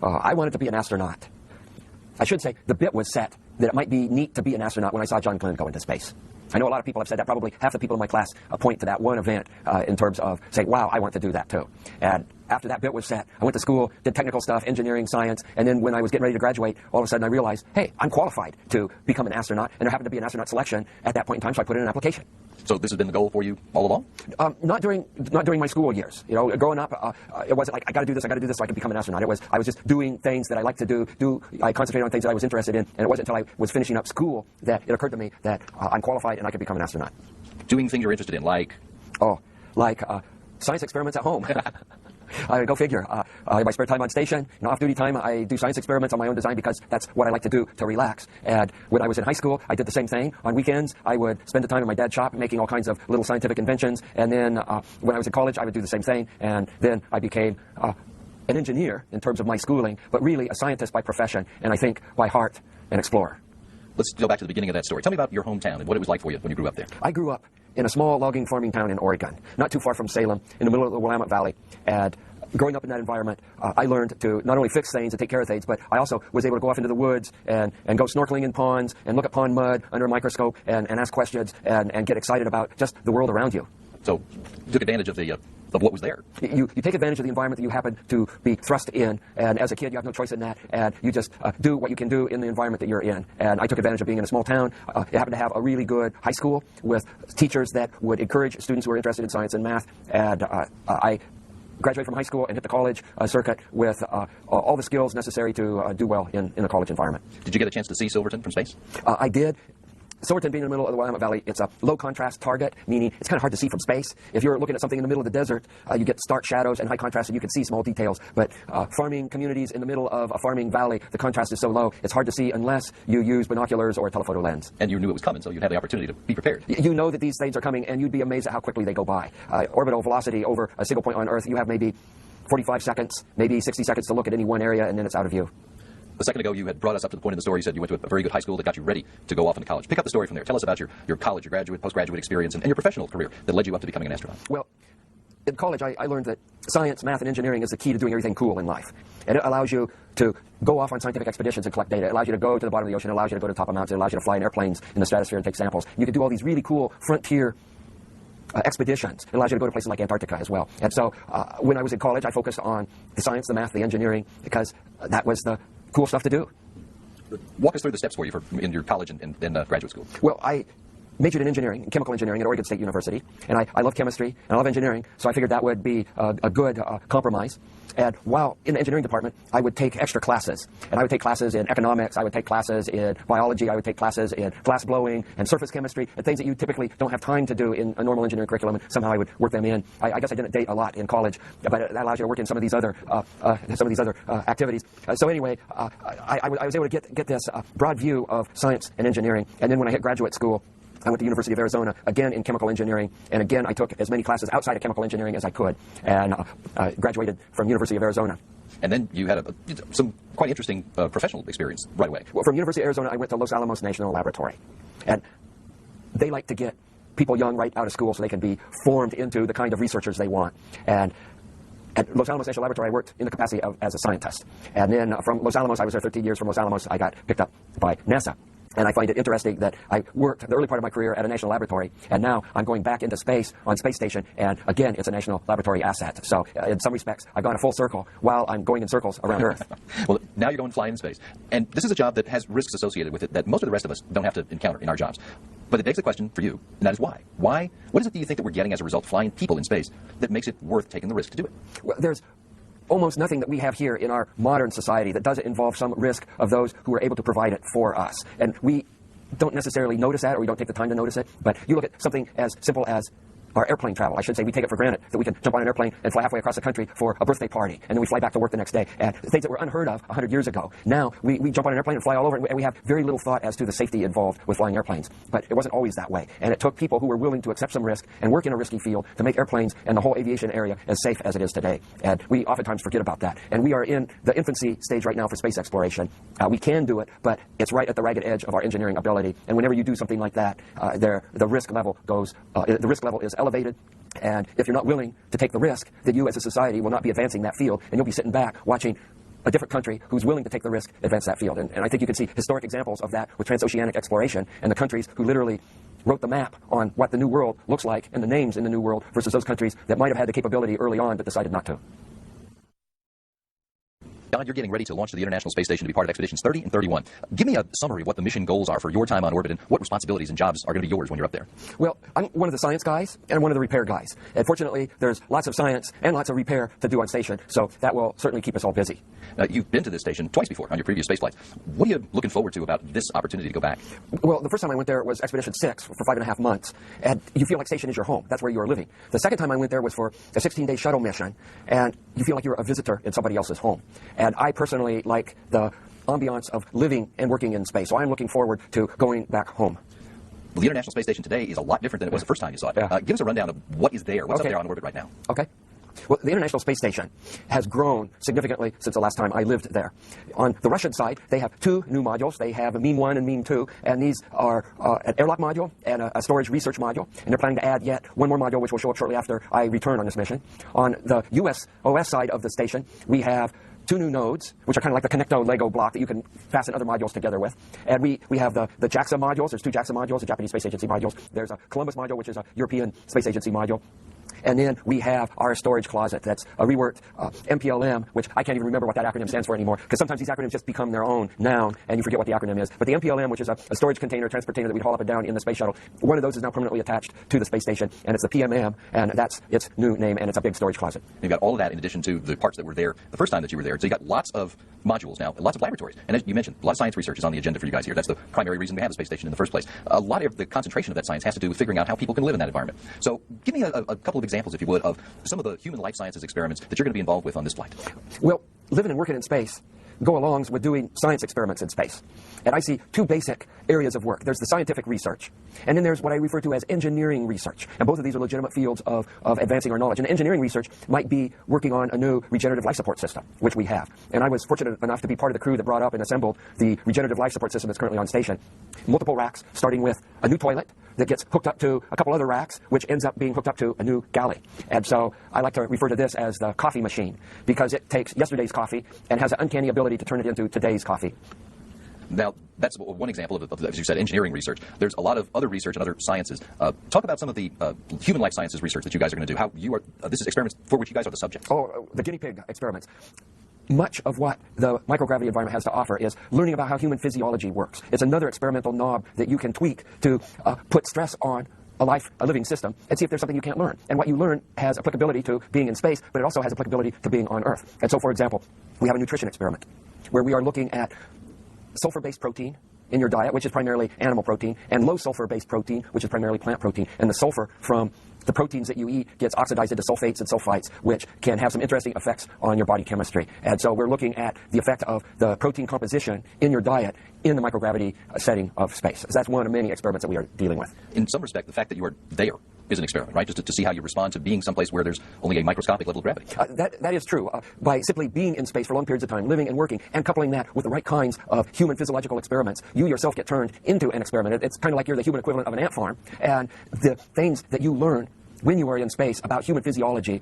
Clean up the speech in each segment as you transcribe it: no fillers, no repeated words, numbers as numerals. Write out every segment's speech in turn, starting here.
I wanted to be an astronaut. I should say the bit was set that it might be neat to be an astronaut when I saw John Glenn go into space. I know a lot of people have said that. Probably half the people in my class point to that one event in terms of saying, wow, I want to do that too. And after that bit was set, I went to school, did technical stuff, engineering, science, and then when I was getting ready to graduate, all of a sudden I realized, hey, I'm qualified to become an astronaut, and there happened to be an astronaut selection at that point in time, so I put in an application. So this has been the goal for you all along? Not during my school years. You know, growing up, it wasn't like I got to do this so I could become an astronaut. I was just doing things that I like to do. I concentrated on things that I was interested in, and it wasn't until I was finishing up school that it occurred to me that I'm qualified and I could become an astronaut. Doing things you're interested in, like? Science experiments at home. Go figure. In my spare time on station, off-duty time, I do science experiments on my own design because that's what I like to do to relax. And when I was in high school, I did the same thing. On weekends, I would spend the time in my dad's shop making all kinds of little scientific inventions. And then when I was in college, I would do the same thing. And then I became an engineer in terms of my schooling, but really a scientist by profession, and I think by heart an explorer. Let's go back to the beginning of that story. Tell me about your hometown and what it was like for you when you grew up there. I grew up in a small logging farming town in Oregon, not too far from Salem, in the middle of the Willamette Valley. And growing up in that environment, I learned to not only fix things and take care of things, but I also was able to go off into the woods and go snorkeling in ponds and look at pond mud under a microscope and ask questions and get excited about just the world around you. So you took advantage of what was there. You take advantage of the environment that you happen to be thrust in, and as a kid you have no choice in that, and you just do what you can do in the environment that you're in. And I took advantage of being in a small town. It happened to have a really good high school with teachers that would encourage students who were interested in science and math, and I graduated from high school and hit the college circuit with all the skills necessary to do well in a college environment. Did you get a chance to see Silverton from space? I did. Silverton being in the middle of the Willamette Valley, it's a low contrast target, meaning it's kind of hard to see from space. If you're looking at something in the middle of the desert, you get stark shadows and high contrast and you can see small details. But farming communities in the middle of a farming valley, the contrast is so low, it's hard to see unless you use binoculars or a telephoto lens. And you knew it was coming, so you'd have the opportunity to be prepared. You know that these things are coming, and you'd be amazed at how quickly they go by. Orbital velocity over a single point on Earth, you have maybe 45 seconds, maybe 60 seconds to look at any one area, and then it's out of view. A second ago, you had brought us up to the point in the story. You said you went to a very good high school that got you ready to go off into college. Pick up the story from there. Tell us about your college, your graduate, postgraduate experience, and your professional career that led you up to becoming an astronaut. Well, in college, I learned that science, math, and engineering is the key to doing everything cool in life. And it allows you to go off on scientific expeditions and collect data. It allows you to go to the bottom of the ocean. It allows you to go to the top of mountains. It allows you to fly in airplanes in the stratosphere and take samples. You can do all these really cool frontier expeditions. It allows you to go to places like Antarctica as well. And so when I was in college, I focused on the science, the math, the engineering, because that was the cool stuff to do. Walk us through the steps for you in your college and graduate school. Well, I majored in engineering, in chemical engineering at Oregon State University, and I love chemistry and I love engineering, so I figured that would be a good compromise. And while in the engineering department, I would take extra classes, and I would take classes in economics, I would take classes in biology, I would take classes in glass blowing and surface chemistry, and things that you typically don't have time to do in a normal engineering curriculum, and somehow I would work them in. I guess I didn't date a lot in college, but that allows you to work in some of these other activities. So anyway, I was able to get this broad view of science and engineering, and then when I hit graduate school, I went to the University of Arizona, again in chemical engineering, and again I took as many classes outside of chemical engineering as I could, and graduated from University of Arizona. And then you had some quite interesting professional experience right away. Well, from University of Arizona, I went to Los Alamos National Laboratory, and they like to get people young right out of school so they can be formed into the kind of researchers they want. And at Los Alamos National Laboratory, I worked in the capacity as a scientist. And then from Los Alamos, I was there 13 years. From Los Alamos, I got picked up by NASA. And I find it interesting that I worked the early part of my career at a national laboratory, and now I'm going back into space on Space Station, and again, it's a national laboratory asset. So in some respects, I've gone a full circle while I'm going in circles around Earth. Well, now you're going flying in space. And this is a job that has risks associated with it that most of the rest of us don't have to encounter in our jobs. But it begs the question for you, and that is why. Why? What is it that you think that we're getting as a result flying people in space that makes it worth taking the risk to do it? Well, there's almost nothing that we have here in our modern society that doesn't involve some risk of those who are able to provide it for us. And we don't necessarily notice that, or we don't take the time to notice it, but you look at something as simple as our airplane travel. I should say we take it for granted that we can jump on an airplane and fly halfway across the country for a birthday party, and then we fly back to work the next day. And things that were unheard of 100 years ago. Now we jump on an airplane and fly all over, and we have very little thought as to the safety involved with flying airplanes. But it wasn't always that way. And it took people who were willing to accept some risk and work in a risky field to make airplanes and the whole aviation area as safe as it is today. And we oftentimes forget about that. And we are in the infancy stage right now for space exploration. We can do it, but it's right at the ragged edge of our engineering ability. And whenever you do something like that, the risk level is elevated. And if you're not willing to take the risk, then you as a society will not be advancing that field, and you'll be sitting back watching a different country who's willing to take the risk advance that field. And I think you can see historic examples of that with transoceanic exploration and the countries who literally wrote the map on what the new world looks like and the names in the new world versus those countries that might have had the capability early on but decided not to. John, you're getting ready to launch to the International Space Station to be part of Expeditions 30 and 31. Give me a summary of what the mission goals are for your time on orbit and what responsibilities and jobs are going to be yours when you're up there. Well, I'm one of the science guys and one of the repair guys. And fortunately, there's lots of science and lots of repair to do on station, so that will certainly keep us all busy. You've been to this station twice before on your previous space flights. What are you looking forward to about this opportunity to go back? Well, the first time I went there was Expedition 6 for 5.5 months, and you feel like station is your home. That's where you are living. The second time I went there was for a 16-day shuttle mission, and you feel like you're a visitor in somebody else's home. And I personally like the ambiance of living and working in space, so I'm looking forward to going back home. Well, the International Space Station today is a lot different than it was the first time you saw it. Yeah. Give us a rundown of what is there, what's up there on orbit right now. Okay. Well, the International Space Station has grown significantly since the last time I lived there. On the Russian side, they have 2 new modules. They have Meme 1 and Meme 2, and these are an airlock module and a storage research module, and they're planning to add yet one more module which will show up shortly after I return on this mission. On the US OS side of the station, we have 2 new nodes, which are kind of like the Connecto Lego block that you can fasten other modules together with. And we have the JAXA modules. There's 2 JAXA modules, the Japanese Space Agency modules. There's a Columbus module, which is a European Space Agency module. And then we have our storage closet. That's a reworked MPLM, which I can't even remember what that acronym stands for anymore, because sometimes these acronyms just become their own noun, and you forget what the acronym is. But the MPLM, which is a storage container, transportainer that we'd haul up and down in the space shuttle, one of those is now permanently attached to the space station, and it's the PMM, and that's its new name, and it's a big storage closet. You've got all of that in addition to the parts that were there the first time that you were there. So you've got lots of modules now, lots of laboratories. And as you mentioned, a lot of science research is on the agenda for you guys here. That's the primary reason we have the space station in the first place. A lot of the concentration of that science has to do with figuring out how people can live in that environment. So give me a couple of examples, if you would, of some of the human life sciences experiments that you're going to be involved with on this flight. Well, living and working in space go along with doing science experiments in space. And I see 2 basic areas of work. There's the scientific research, and then there's what I refer to as engineering research. And both of these are legitimate fields of advancing our knowledge. And engineering research might be working on a new regenerative life support system, which we have. And I was fortunate enough to be part of the crew that brought up and assembled the regenerative life support system that's currently on station. Multiple racks, starting with a new toilet that gets hooked up to a couple other racks, which ends up being hooked up to a new galley. And so I like to refer to this as the coffee machine, because it takes yesterday's coffee and has an uncanny ability to turn it into today's coffee. Now, that's one example of, as you said, engineering research. There's a lot of other research and other sciences. Talk about some of the human life sciences research that you guys are going to do. How you are, this is experiments for which you guys are the subjects. Oh, the guinea pig experiments. Much of what the microgravity environment has to offer is learning about how human physiology works. It's another experimental knob that you can tweak to put stress on a living system and see if there's something you can't learn. And what you learn has applicability to being in space, but it also has applicability to being on Earth. And so, for example, we have a nutrition experiment where we are looking at sulfur-based protein in your diet, which is primarily animal protein, and low sulfur-based protein, which is primarily plant protein. And the sulfur from the proteins that you eat gets oxidized into sulfates and sulfites, which can have some interesting effects on your body chemistry. And so we're looking at the effect of the protein composition in your diet in the microgravity setting of space. So that's one of many experiments that we are dealing with. In some respect, the fact that you are there is an experiment, right? Just to see how you respond to being someplace where there's only a microscopic level of gravity. That is true. By simply being in space for long periods of time, living and working, and coupling that with the right kinds of human physiological experiments, you yourself get turned into an experiment. It's kind of like you're the human equivalent of an ant farm. And the things that you learn when you are in space about human physiology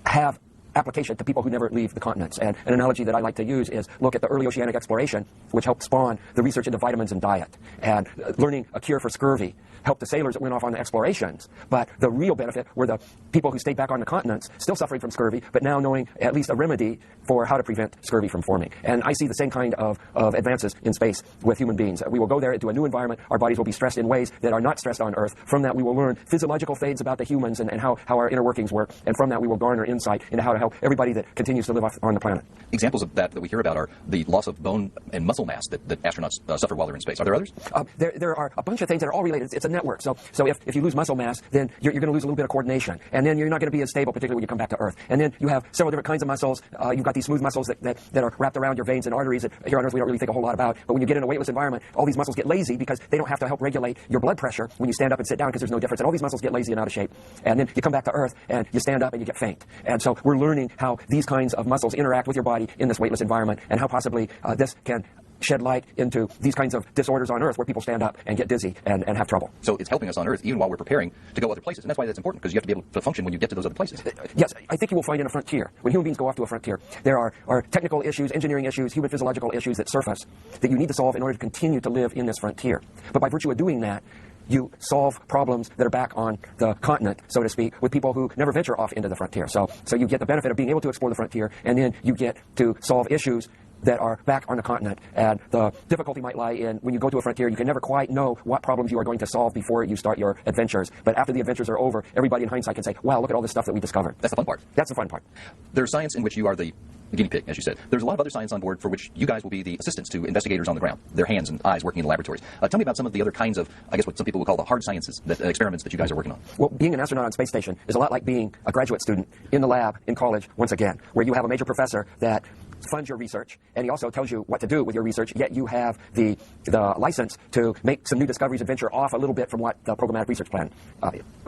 have application to people who never leave the continents. And an analogy that I like to use is look at the early oceanic exploration, which helped spawn the research into vitamins and diet. And learning a cure for scurvy helped the sailors that went off on the explorations. But the real benefit were the people who stayed back on the continents, still suffering from scurvy, but now knowing at least a remedy for how to prevent scurvy from forming. And I see the same kind of advances in space with human beings. We will go there into a new environment. Our bodies will be stressed in ways that are not stressed on Earth. From that, we will learn physiological things about the humans and how our inner workings work. And from that, we will garner insight into how to help everybody that continues to live on the planet. Examples of that we hear about are the loss of bone and muscle mass that astronauts suffer while they're in space. Are there others? There are a bunch of things that are all related. It's a network. So if you lose muscle mass, then you're going to lose a little bit of coordination. And then you're not going to be as stable, particularly when you come back to Earth. And then you have several different kinds of muscles. You've got these smooth muscles that are wrapped around your veins and arteries that here on Earth we don't really think a whole lot about. But when you get in a weightless environment, all these muscles get lazy because they don't have to help regulate your blood pressure when you stand up and sit down because there's no difference. And all these muscles get lazy and out of shape. And then you come back to Earth and you stand up and you get faint. And so we're learning how these kinds of muscles interact with your body in this weightless environment and how possibly this can shed light into these kinds of disorders on Earth where people stand up and get dizzy and have trouble. So it's helping us on Earth even while we're preparing to go other places. And that's why that's important, because you have to be able to function when you get to those other places. Yes, I think you will find in a frontier, when human beings go off to a frontier, there are technical issues, engineering issues, human physiological issues that surface that you need to solve in order to continue to live in this frontier. But by virtue of doing that, you solve problems that are back on the continent, so to speak, with people who never venture off into the frontier. So you get the benefit of being able to explore the frontier, and then you get to solve issues that are back on the continent. And the difficulty might lie in when you go to a frontier, you can never quite know what problems you are going to solve before you start your adventures. But after the adventures are over, everybody in hindsight can say, wow, look at all this stuff that we discovered. That's the fun part. That's the fun part. There's science in which you are the guinea pig, as you said. There's a lot of other science on board for which you guys will be the assistants to investigators on the ground, their hands and eyes working in the laboratories. Tell me about some of the other kinds of, I guess, what some people would call the hard sciences, that experiments that you guys are working on. Well, being an astronaut on space station is a lot like being a graduate student in the lab in college once again, where you have a major professor that funds your research, and he also tells you what to do with your research, yet you have the license to make some new discoveries and venture off a little bit from what the programmatic research plan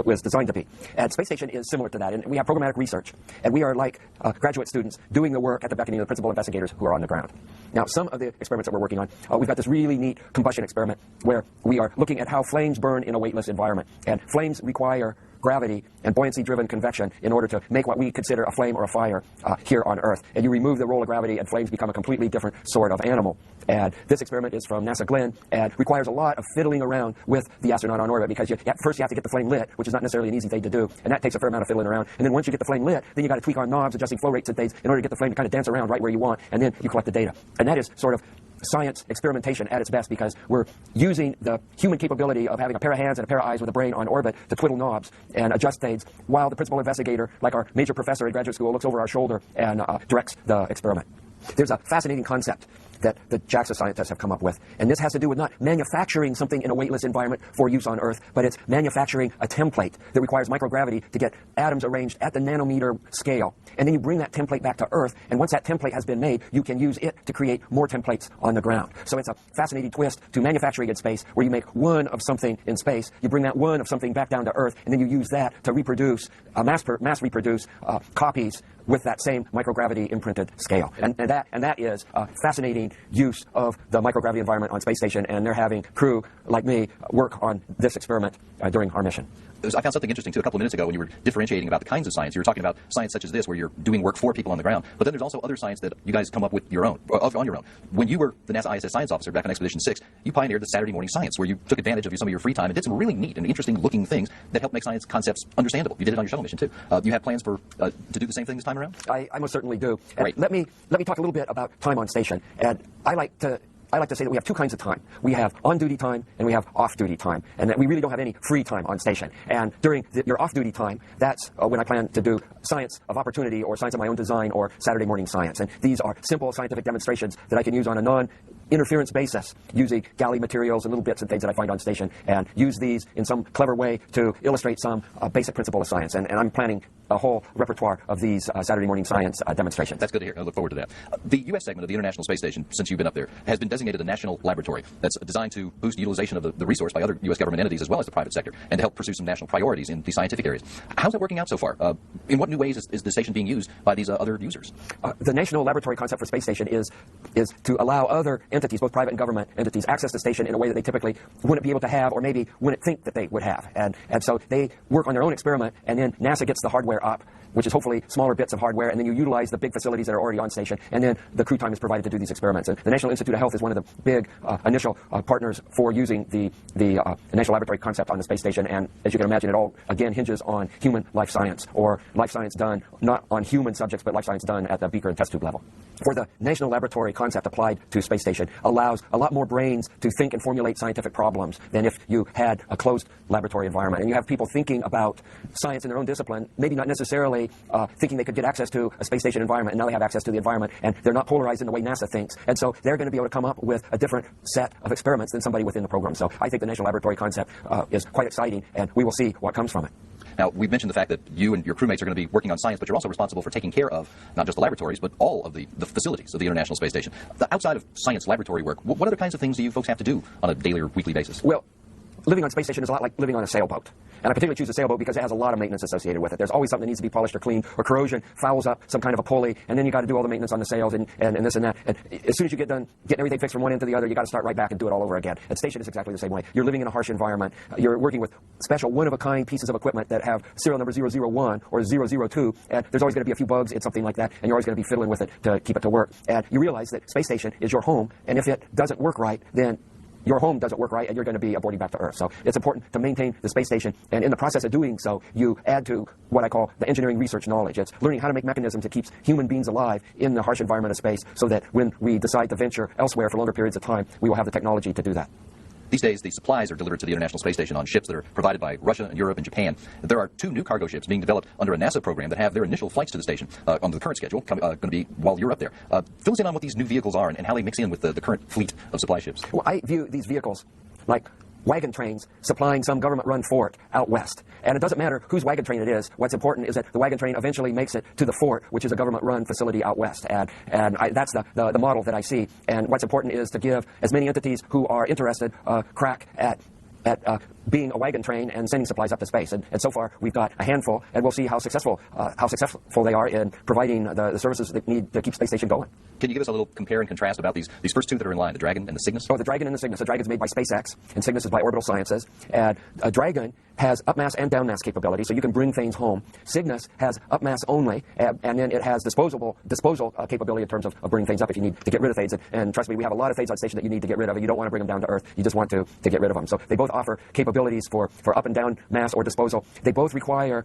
was designed to be. And space station is similar to that, and we have programmatic research, and we are like graduate students doing the work at the beckoning of the principal investigators who are on the ground. Now, some of the experiments that we're working on, we've got this really neat combustion experiment where we are looking at how flames burn in a weightless environment, and flames require gravity and buoyancy-driven convection in order to make what we consider a flame or a fire here on Earth. And you remove the role of gravity and flames become a completely different sort of animal. And this experiment is from NASA Glenn and requires a lot of fiddling around with the astronaut on orbit, because first you have to get the flame lit, which is not necessarily an easy thing to do, and that takes a fair amount of fiddling around. And then once you get the flame lit, then you got to tweak on knobs, adjusting flow rates and things in order to get the flame to kind of dance around right where you want, and then you collect the data. And that is sort of science experimentation at its best, because we're using the human capability of having a pair of hands and a pair of eyes with a brain on orbit to twiddle knobs and adjust things, while the principal investigator, like our major professor at graduate school, looks over our shoulder and directs the experiment. There's a fascinating concept that the JAXA scientists have come up with, and this has to do with not manufacturing something in a weightless environment for use on Earth, but it's manufacturing a template that requires microgravity to get atoms arranged at the nanometer scale. And then you bring that template back to Earth, and once that template has been made, you can use it to create more templates on the ground. So it's a fascinating twist to manufacturing in space, where you make one of something in space, you bring that one of something back down to Earth, and then you use that to reproduce, mass reproduce copies with that same microgravity imprinted scale. And that is a fascinating use of the microgravity environment on space station, and they're having crew like me work on this experiment during our mission. I found something interesting, too, a couple of minutes ago when you were differentiating about the kinds of science. You were talking about science such as this, where you're doing work for people on the ground. But then there's also other science that you guys come up with your own, on your own. When you were the NASA ISS science officer back on Expedition 6, you pioneered the Saturday morning science, where you took advantage of some of your free time and did some really neat and interesting-looking things that helped make science concepts understandable. You did it on your shuttle mission, too. You have plans for to do the same thing this time around? I most certainly do. And Great. Let me talk a little bit about time on station. And I like to say that we have two kinds of time. We have on-duty time and we have off-duty time, and that we really don't have any free time on station. And during your off-duty time, that's when I plan to do science of opportunity or science of my own design or Saturday morning science. And these are simple scientific demonstrations that I can use on a non-interference basis, using galley materials and little bits and things that I find on station, and use these in some clever way to illustrate some basic principle of science. And I'm planning a whole repertoire of these Saturday morning science demonstrations. That's good to hear. I look forward to that. The U.S. segment of the International Space Station, since you've been up there, has been designated a national laboratory that's designed to boost utilization of the resource by other U.S. government entities as well as the private sector, and to help pursue some national priorities in the scientific areas. How's that working out so far? In what new ways is the station being used by these other users? The national laboratory concept for space station is to allow other entities, both private and government entities, access to station in a way that they typically wouldn't be able to have, or maybe wouldn't think that they would have. And so they work on their own experiment, and then NASA gets the hardware up, which is hopefully smaller bits of hardware, and then you utilize the big facilities that are already on station, and then the crew time is provided to do these experiments. And the National Institute of Health is one of the big initial partners for using the national laboratory concept on the space station. And as you can imagine, it all again hinges on human life science, or life science done not on human subjects, but life science done at the beaker and test tube level. For the national laboratory concept applied to space station allows a lot more brains to think and formulate scientific problems than if you had a closed laboratory environment. And you have people thinking about science in their own discipline, maybe not necessarily thinking they could get access to a space station environment, and now they have access to the environment, and they're not polarized in the way NASA thinks. And so they're going to be able to come up with a different set of experiments than somebody within the program. So I think the national laboratory concept is quite exciting, and we will see what comes from it. Now, we've mentioned the fact that you and your crewmates are going to be working on science, but you're also responsible for taking care of not just the laboratories, but all of the facilities of the International Space Station. Outside of science laboratory work, what other kinds of things do you folks have to do on a daily or weekly basis? Well, living on space station is a lot like living on a sailboat. And I particularly choose a sailboat because it has a lot of maintenance associated with it. There's always something that needs to be polished or cleaned, or corrosion fouls up some kind of a pulley, and then you got to do all the maintenance on the sails and this and that. And as soon as you get done getting everything fixed from one end to the other, you got to start right back and do it all over again. At station is exactly the same way. You're living in a harsh environment. You're working with special one-of-a-kind pieces of equipment that have serial number 001 or 002, and there's always going to be a few bugs in something like that, and you're always going to be fiddling with it to keep it to work. And you realize that space station is your home, and if it doesn't work right, then your home doesn't work right, and you're going to be aborting back to Earth. So it's important to maintain the space station, and in the process of doing so, you add to what I call the engineering research knowledge. It's learning how to make mechanisms that keeps human beings alive in the harsh environment of space, so that when we decide to venture elsewhere for longer periods of time, we will have the technology to do that. These days, the supplies are delivered to the International Space Station on ships that are provided by Russia and Europe and Japan. There are 2 new cargo ships being developed under a NASA program that have their initial flights to the station on the current schedule, going to be while you're up there. Fill us in on what these new vehicles are and how they mix in with the current fleet of supply ships. Well, I view these vehicles like wagon trains supplying some government-run fort out west. And it doesn't matter whose wagon train it is. What's important is that the wagon train eventually makes it to the fort, which is a government-run facility out west. And that's the model that I see. And what's important is to give as many entities who are interested crack at being a wagon train and sending supplies up to space. And so far, we've got a handful, and we'll see how successful they are in providing the services that need to keep space station going. Can you give us a little compare and contrast about these first 2 that are in line, the Dragon and the Cygnus? Oh, the Dragon and the Cygnus. The Dragon's made by SpaceX, and Cygnus is by Orbital Sciences. And a Dragon has upmass and downmass capability, so you can bring things home. Cygnus has upmass only, and then it has disposal capability in terms of bringing things up if you need to get rid of things. And trust me, we have a lot of things on station that you need to get rid of, and you don't want to bring them down to Earth. You just want to get rid of them. So they both offer capabilities for up and down mass or disposal. They both require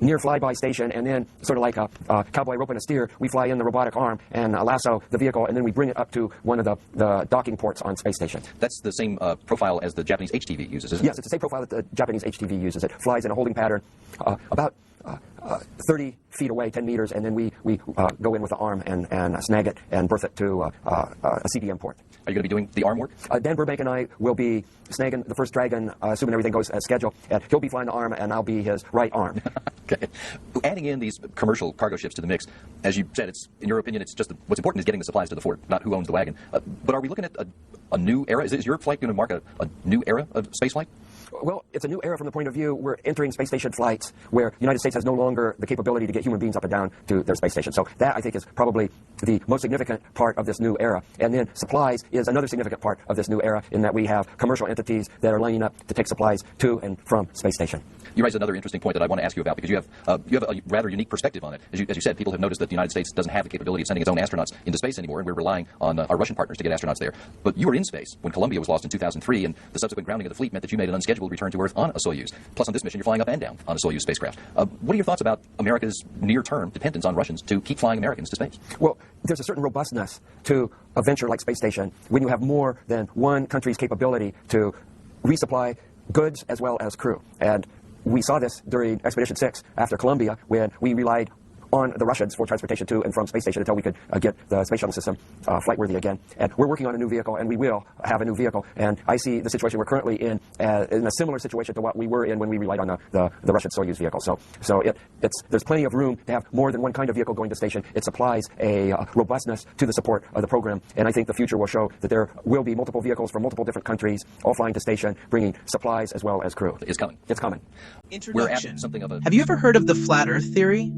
near flyby station, and then sort of like a cowboy rope and a steer, we fly in the robotic arm and lasso the vehicle, and then we bring it up to one of the docking ports on space station. That's the same profile as the Japanese HTV uses, isn't it? Yes, it's the same profile that the Japanese HTV uses. It flies in a holding pattern about 30 feet away, 10 meters, and then we go in with the arm and snag it and berth it to a CDM port. Are you going to be doing the arm work? Dan Burbank and I will be snagging the first Dragon, assuming everything goes as scheduled. And he'll be flying the arm, and I'll be his right arm. Okay. Adding in these commercial cargo ships to the mix, as you said, it's in your opinion, it's just what's important is getting the supplies to the fort, not who owns the wagon. But are we looking at a new era? Is your flight going to mark a new era of spaceflight? Well, it's a new era from the point of view we're entering space station flights where the United States has no longer the capability to get human beings up and down to their space station. So that, I think, is probably the most significant part of this new era. And then supplies is another significant part of this new era, in that we have commercial entities that are lining up to take supplies to and from space station. You raise another interesting point that I want to ask you about, because you have a rather unique perspective on it. As you said, people have noticed that the United States doesn't have the capability of sending its own astronauts into space anymore, and we're relying on our Russian partners to get astronauts there. But you were in space when Columbia was lost in 2003, and the subsequent grounding of the fleet meant that you made an unscheduled return to Earth on a Soyuz. Plus, on this mission, you're flying up and down on a Soyuz spacecraft. What are your thoughts about America's near-term dependence on Russians to keep flying Americans to space? Well, there's a certain robustness to a venture like space station when you have more than one country's capability to resupply goods as well as crew. And we saw this during Expedition 6 after Columbia, when we relied on the Russians for transportation to and from space station until we could get the space shuttle system flight-worthy again. And we're working on a new vehicle, and we will have a new vehicle. And I see the situation we're currently in a similar situation to what we were in when we relied on the Russian Soyuz vehicle. So there's plenty of room to have more than one kind of vehicle going to station. It supplies a robustness to the support of the program. And I think the future will show that there will be multiple vehicles from multiple different countries, all flying to station, bringing supplies as well as crew. It's coming. It's coming. Introduction. We're at something of a... Have you ever heard of the flat Earth theory?